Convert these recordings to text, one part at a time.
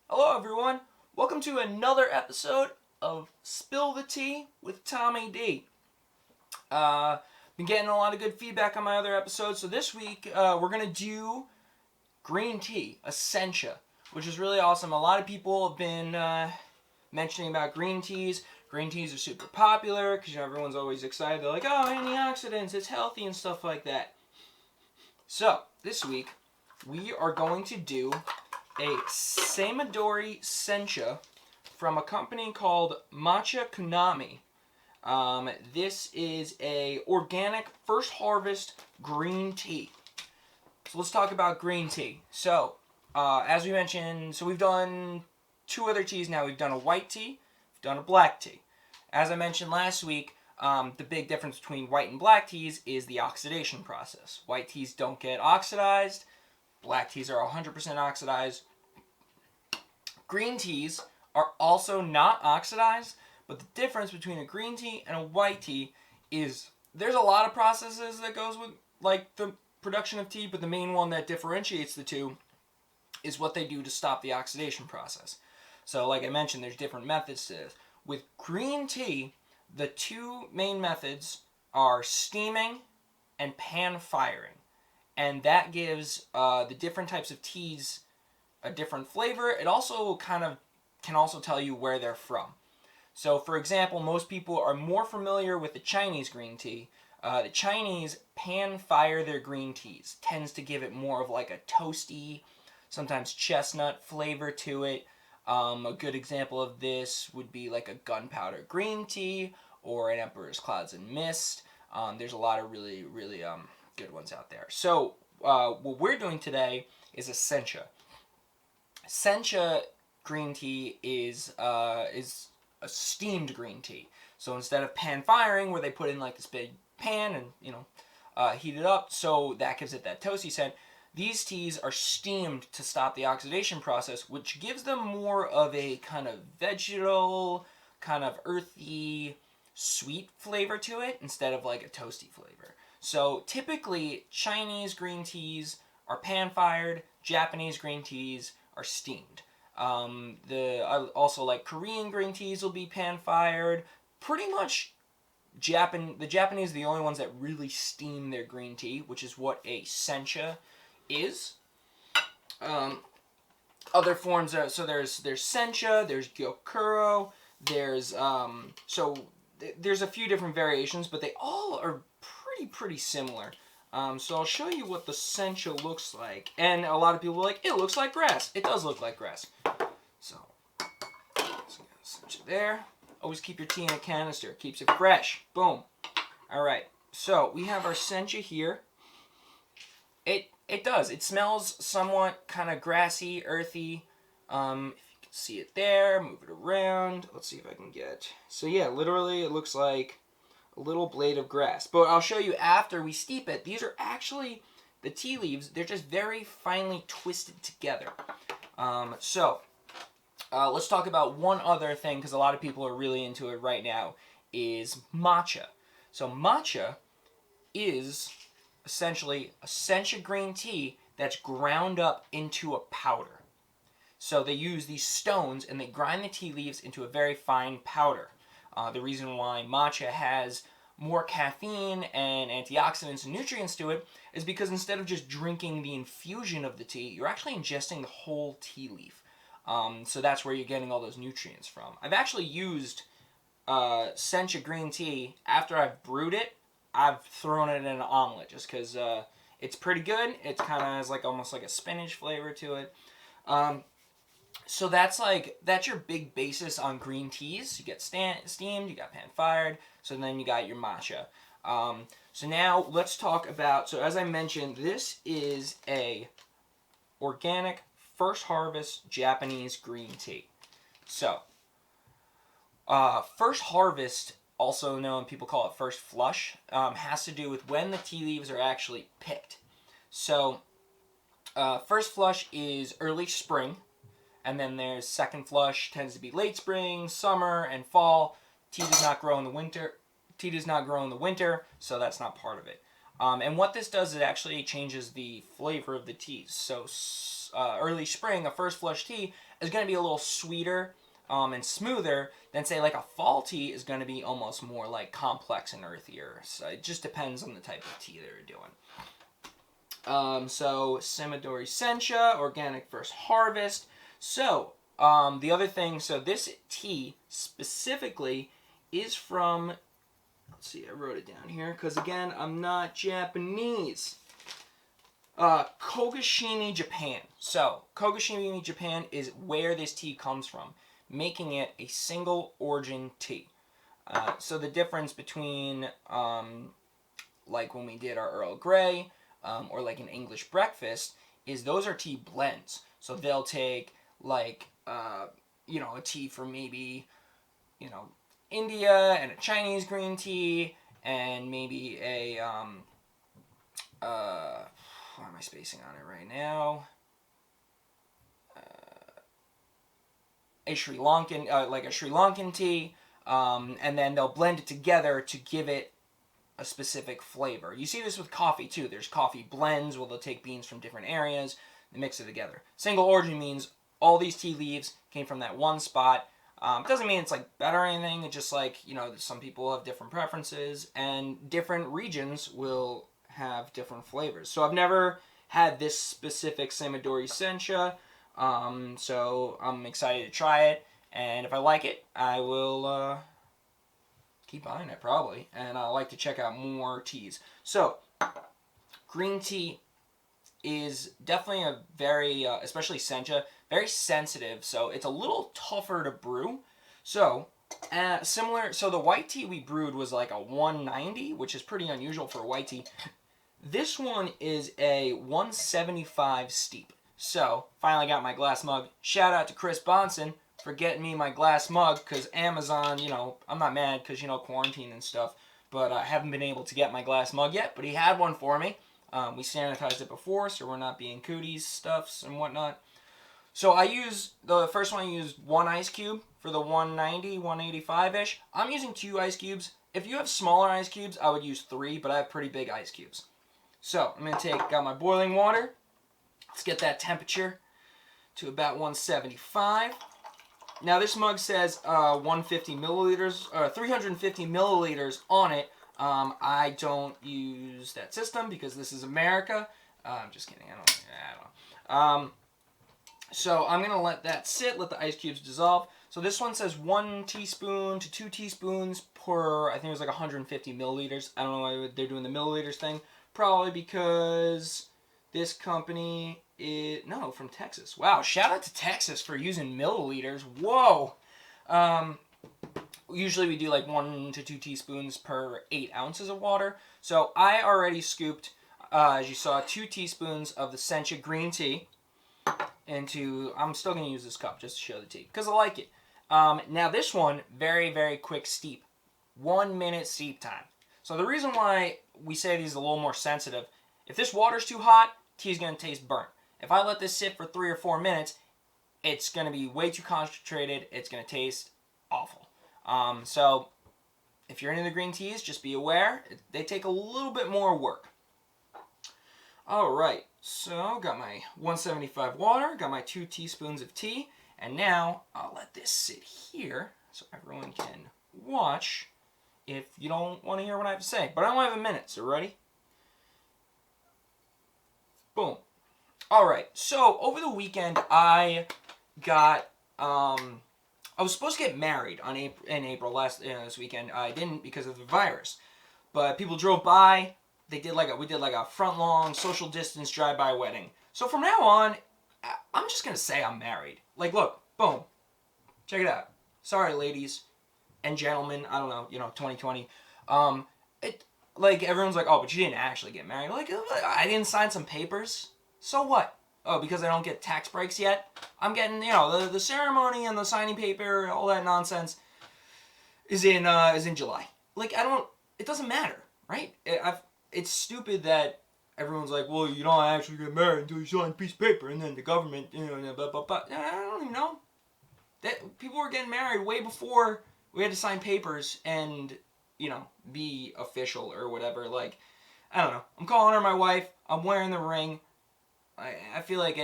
Hello everyone, welcome to another episode of Spill the Tea with Tommy D. Been getting a lot of good feedback on my other episodes, so this week we're going to do green tea, a sencha, which is really awesome. A lot of people have been mentioning about green teas. Green teas are super popular because everyone's always excited. They're like, oh, antioxidants, it's healthy and stuff like that. So, this week we are going to do a Saemidori Sencha from a company called Matcha Konomi. This is a organic first harvest green tea. So let's talk about green tea. So, as we mentioned, so we've done two other teas now. We've done a white tea, we've done a black tea. As I mentioned last week, the big difference between white and black teas is the oxidation process. White teas don't get oxidized. Black teas are 100% oxidized. Green teas are also not oxidized, but the difference between a green tea and a white tea is there's a lot of processes that goes with like the production of tea, but the main one that differentiates the two is what they do to stop the oxidation process. So like I mentioned, there's different methods to this. With green tea, the two main methods are steaming and pan firing. And that gives the different types of teas a different flavor. It also kind of can also tell you where they're from. So, for example, most people are more familiar with the Chinese green tea. The Chinese pan fire their green teas. Tends to give it more of like a toasty, sometimes chestnut flavor to it. A good example of this would be like a gunpowder green tea or an Emperor's Clouds and Mist. There's a lot of really good ones out there. So what we're doing today is a sencha. Sencha green tea is a steamed green tea. So instead of pan firing, where they put in like this big pan and heat it up, so that gives it that toasty scent. These teas are steamed to stop the oxidation process, which gives them more of a kind of vegetal, kind of earthy, sweet flavor to it instead of like a toasty flavor. So typically, Chinese green teas are pan-fired, Japanese green teas are steamed. Also like Korean green teas will be pan-fired. Pretty much the Japanese are the only ones that really steam their green tea, which is what a sencha is. Other forms are, so there's sencha, there's gyokuro, there's there's a few different variations, but they all are pretty similar. So I'll show you what the sencha looks like. And a lot of people are like, it looks like grass. It does look like grass. So sencha there. Always keep your tea in a canister. It keeps it fresh. Boom. Alright, so we have our sencha here. It does. It smells somewhat kind of grassy, earthy. If you can see it there, move it around. Let's see if I can get... So yeah, literally it looks like a little blade of grass. But I'll show you after we steep it. These are actually the tea leaves. They're just very finely twisted together. Let's talk about one other thing, because a lot of people are really into it right now, is matcha. So matcha is essentially a sencha green tea that's ground up into a powder. So they use these stones and they grind the tea leaves into a very fine powder. The reason why matcha has more caffeine and antioxidants and nutrients to it is because instead of just drinking the infusion of the tea, you're actually ingesting the whole tea leaf. So that's where you're getting all those nutrients from. I've actually used sencha green tea after I've brewed it. I've thrown it in an omelet just because it's pretty good. It kind of has like almost like a spinach flavor to it. So that's your big basis on green teas. You get steamed, you got pan-fired, so then you got your matcha. So now let's talk about, so as I mentioned, this is a organic first harvest Japanese green tea. So, first harvest, also known, people call it first flush, has to do with when the tea leaves are actually picked. So, first flush is early spring, and then there's second flush, tends to be late spring, summer, and fall. Tea does not grow in the winter, so that's not part of it. And what this does, it actually changes the flavor of the teas. So early spring, a first flush tea is going to be a little sweeter and smoother than, say, like a fall tea is going to be almost more like complex and earthier. So it just depends on the type of tea they're doing. So Saemidori Sencha, organic first harvest. So the other thing, so this tea specifically is from, let's see, I wrote it down here because again, I'm not Japanese. Kogashimi, Japan. So Kogashimi, Japan is where this tea comes from, making it a single origin tea. So the difference between like when we did our Earl Grey, or like an English breakfast, is those are tea blends. So they'll take like, you know, a tea from maybe, you know, India and a Chinese green tea and maybe a, why am I spacing on it right now? A Sri Lankan, like a Sri Lankan tea, and then they'll blend it together to give it a specific flavor. You see this with coffee too. There's coffee blends where they'll take beans from different areas and mix it together. Single origin means all these tea leaves came from that one spot. It doesn't mean it's like better or anything. It's just like, you know, some people have different preferences and different regions will have different flavors. So I've never had this specific Saemidori Sencha, so I'm excited to try it. And if I like it, I will keep buying it probably, and I like to check out more teas. So, green tea is definitely a very, especially Sencha, very sensitive, so it's a little tougher to brew. So, similar, so the white tea we brewed was like a 190, which is pretty unusual for a white tea. This one is a 175 steep. So, finally got my glass mug. Shout out to Chris Bonson for getting me my glass mug, because Amazon, you know, I'm not mad because, you know, quarantine and stuff, but I haven't been able to get my glass mug yet, but he had one for me. We sanitized it before, so we're not being cooties, stuffs, and whatnot. So the first one I used 1 ice cube for the 190, 185-ish. I'm using 2 ice cubes. If you have smaller ice cubes, I would use 3, but I have pretty big ice cubes. So, I'm going to got my boiling water. Let's get that temperature to about 175. Now this mug says 150 milliliters, or 350 milliliters on it. I don't use that system because this is America. I'm just kidding. I don't know. So I'm gonna let that sit, let the ice cubes dissolve. So this one says 1 teaspoon to 2 teaspoons per, I think it was like 150 milliliters. I don't know why they're doing the milliliters thing. Probably because this company is, no, from Texas. Wow, shout out to Texas for using milliliters. Whoa. Usually we do like 1 to 2 teaspoons per 8 ounces of water. So I already scooped, as you saw, 2 teaspoons of the Sencha green tea into, I'm still going to use this cup just to show the tea, because I like it. Now this one, very, very quick steep. 1 minute steep time. So the reason why we say these are a little more sensitive, if this water's too hot, tea's going to taste burnt. If I let this sit for 3 or 4 minutes, it's going to be way too concentrated. It's going to taste awful. So if you're into the green teas, just be aware. They take a little bit more work. Alright, so got my 175 water, got my 2 teaspoons of tea, and now I'll let this sit here so everyone can watch if you don't want to hear what I have to say. But I only have a minute, so ready? Boom. Alright, so over the weekend I got, I was supposed to get married in April this weekend. I didn't because of the virus. But people drove by, we did like a front lawn, social distance drive-by wedding. So from now on, I'm just going to say I'm married. Like, look, boom. Check it out. Sorry, ladies and gentlemen, I don't know, 2020. Like, everyone's like, oh, but you didn't actually get married. Like, I didn't sign some papers. So what? Oh, because I don't get tax breaks yet? I'm getting, the ceremony and the signing paper, all that nonsense is in July. Like, it doesn't matter, right? It's stupid that everyone's like, well, you don't actually get married until you sign a piece of paper, and then the government, blah, blah, blah. I don't even know. People were getting married way before we had to sign papers and, be official or whatever. Like, I don't know. I'm calling her my wife. I'm wearing the ring. I feel like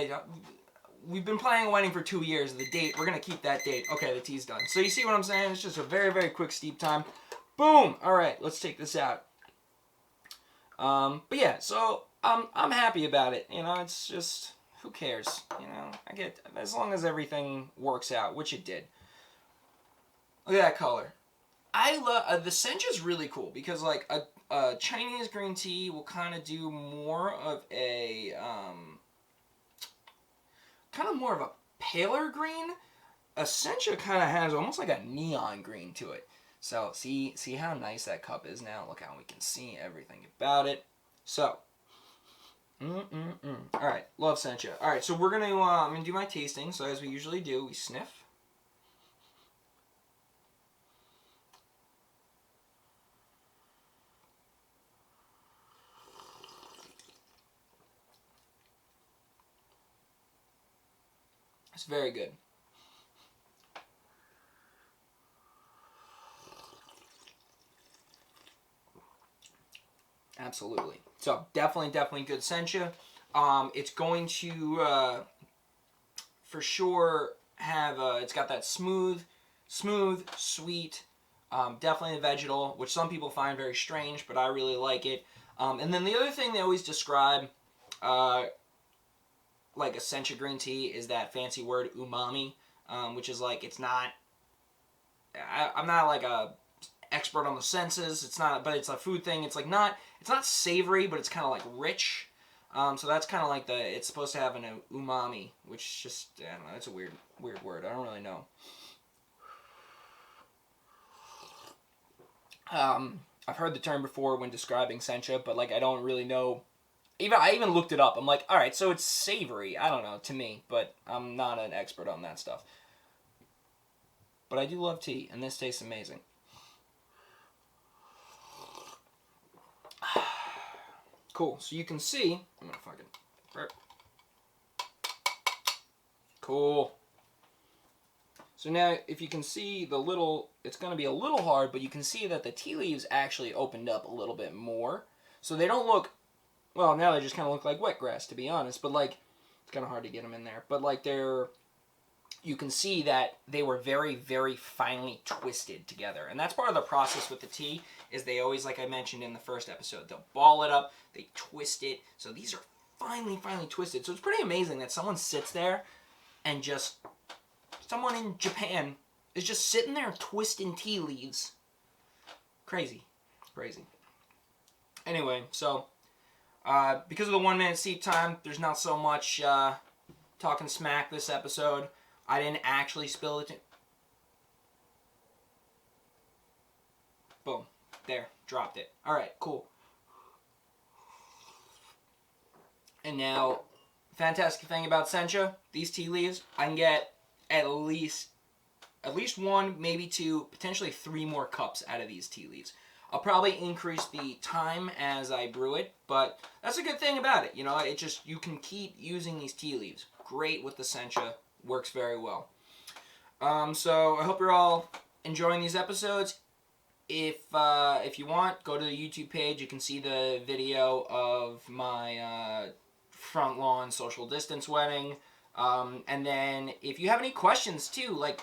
we've been planning a wedding for 2 years. The date, we're going to keep that date. Okay, the tea's done. So you see what I'm saying? It's just a very, very quick steep time. Boom! All right, let's take this out. But yeah, so I'm happy about it. You know, it's just, who cares? You know, I get, as long as everything works out, which it did. Look at that color. I love, the Sencha is really cool because like a Chinese green tea will kind of do more of a, kind of more of a paler green. A Sencha kind of has almost like a neon green to it. So see how nice that cup is now. Look how we can see everything about it. So, all right, love Sencha. All right, so we're gonna I'm gonna do my tasting. So as we usually do, we sniff. It's very good. Absolutely. So definitely good Sencha. It's going to for sure have it's got that smooth, sweet, definitely a vegetal, which some people find very strange, but I really like it. And then the other thing they always describe like a Sencha green tea is that fancy word umami, which is like it's not. I'm not like a expert on the senses. It's not, but it's a food thing. It's like not. It's not savory, but it's kind of like rich. So that's kind of like it's supposed to have an umami, which just, I don't know, it's a weird word. I don't really know. I've heard the term before when describing Sencha, but like I don't really know. I even looked it up. I'm like, all right, so it's savory. I don't know, to me, but I'm not an expert on that stuff. But I do love tea, and this tastes amazing. Cool. So you can see. I'm gonna fucking. Cool. So now, if you can see the little, it's gonna be a little hard, but you can see that the tea leaves actually opened up a little bit more. So they don't look. Well, now they just kind of look like wet grass, to be honest. But like, it's kind of hard to get them in there. But like they're. You can see that they were very, very finely twisted together. And that's part of the process with the tea, is they always, like I mentioned in the first episode, they'll ball it up, they twist it. So these are finely twisted. So it's pretty amazing that someone sits there and just, someone in Japan is just sitting there twisting tea leaves. Crazy. Anyway, so, because of the 1 minute steep time, there's not so much talking smack this episode. I didn't actually spill it. Boom. There. Dropped it. Alright, cool. And now, fantastic thing about Sencha, these tea leaves, I can get at least 1, maybe 2, potentially 3 more cups out of these tea leaves. I'll probably increase the time as I brew it, but that's a good thing about it. You know, it just, you can keep using these tea leaves. Great with the Sencha. Works very well. So I hope you're all enjoying these episodes. If you want, go to the YouTube page. You can see the video of my front lawn social distance wedding. And then if you have any questions too, like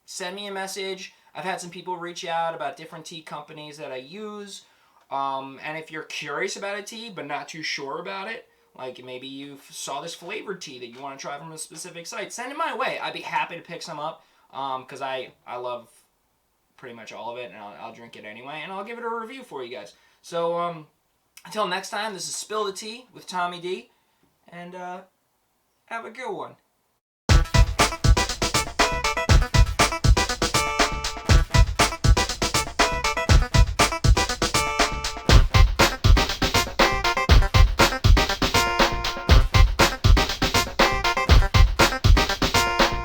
send me a message. I've had some people reach out about different tea companies that I use. And if you're curious about a tea but not too sure about it, like maybe you saw this flavored tea that you want to try from a specific site, send it my way. I'd be happy to pick some up because I love pretty much all of it, and I'll drink it anyway, and I'll give it a review for you guys. So until next time, this is Spill the Tea with Tommy D, and have a good one.